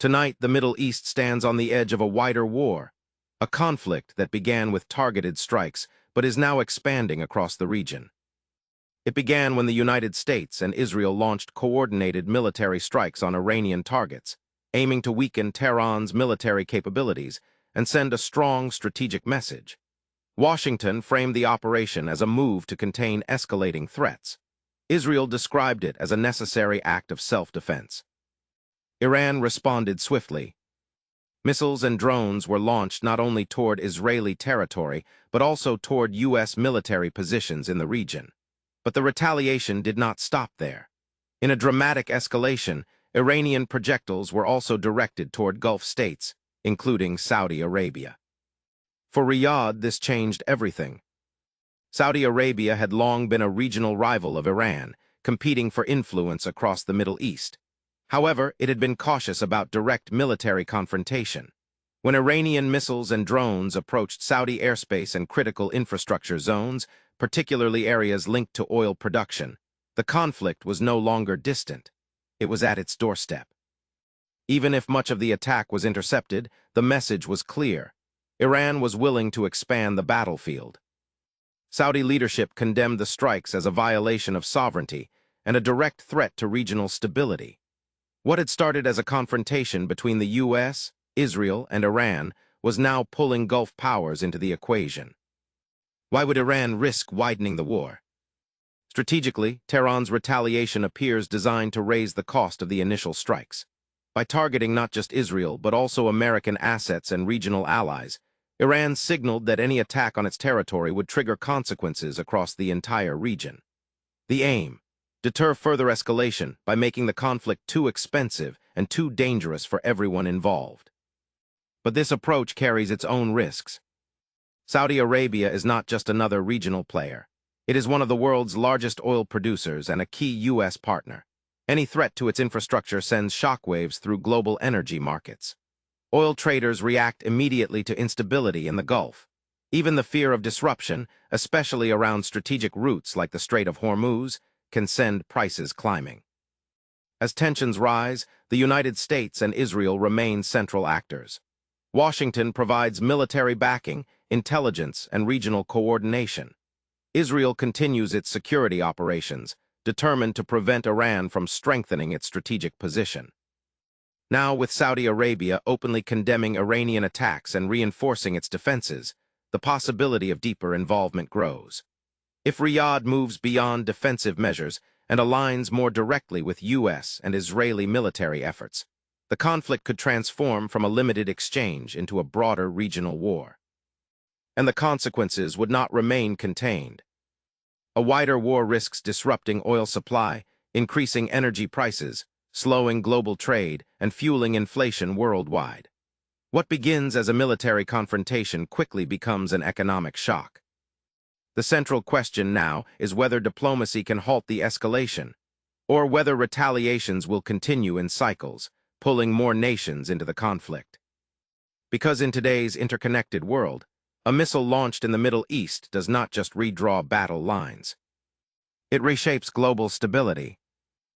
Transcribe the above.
Tonight, the Middle East stands on the edge of a wider war, a conflict that began with targeted strikes but is now expanding across the region. It began when the United States and Israel launched coordinated military strikes on Iranian targets, aiming to weaken Tehran's military capabilities and send a strong strategic message. Washington framed the operation as a move to contain escalating threats. Israel described it as a necessary act of self-defense. Iran responded swiftly. Missiles and drones were launched not only toward Israeli territory, but also toward U.S. military positions in the region. But the retaliation did not stop there. In a dramatic escalation, Iranian projectiles were also directed toward Gulf states, including Saudi Arabia. For Riyadh, this changed everything. Saudi Arabia had long been a regional rival of Iran, competing for influence across the Middle East. However, it had been cautious about direct military confrontation. When Iranian missiles and drones approached Saudi airspace and critical infrastructure zones, particularly areas linked to oil production, the conflict was no longer distant. It was at its doorstep. Even if much of the attack was intercepted, the message was clear. Iran was willing to expand the battlefield. Saudi leadership condemned the strikes as a violation of sovereignty and a direct threat to regional stability. What had started as a confrontation between the U.S., Israel, and Iran was now pulling Gulf powers into the equation. Why would Iran risk widening the war? Strategically, Tehran's retaliation appears designed to raise the cost of the initial strikes. By targeting not just Israel, but also American assets and regional allies, Iran signaled that any attack on its territory would trigger consequences across the entire region. The aim: deter further escalation by making the conflict too expensive and too dangerous for everyone involved. But this approach carries its own risks. Saudi Arabia is not just another regional player. It is one of the world's largest oil producers and a key U.S. partner. Any threat to its infrastructure sends shockwaves through global energy markets. Oil traders react immediately to instability in the Gulf. Even the fear of disruption, especially around strategic routes like the Strait of Hormuz, can send prices climbing. As tensions rise, the United States and Israel remain central actors. Washington provides military backing, intelligence, and regional coordination. Israel continues its security operations, determined to prevent Iran from strengthening its strategic position. Now, with Saudi Arabia openly condemning Iranian attacks and reinforcing its defenses, the possibility of deeper involvement grows. If Riyadh moves beyond defensive measures and aligns more directly with U.S. and Israeli military efforts, the conflict could transform from a limited exchange into a broader regional war. And the consequences would not remain contained. A wider war risks disrupting oil supply, increasing energy prices, slowing global trade, and fueling inflation worldwide. What begins as a military confrontation quickly becomes an economic shock. The central question now is whether diplomacy can halt the escalation, or whether retaliations will continue in cycles, pulling more nations into the conflict. Because in today's interconnected world, a missile launched in the Middle East does not just redraw battle lines. It reshapes global stability.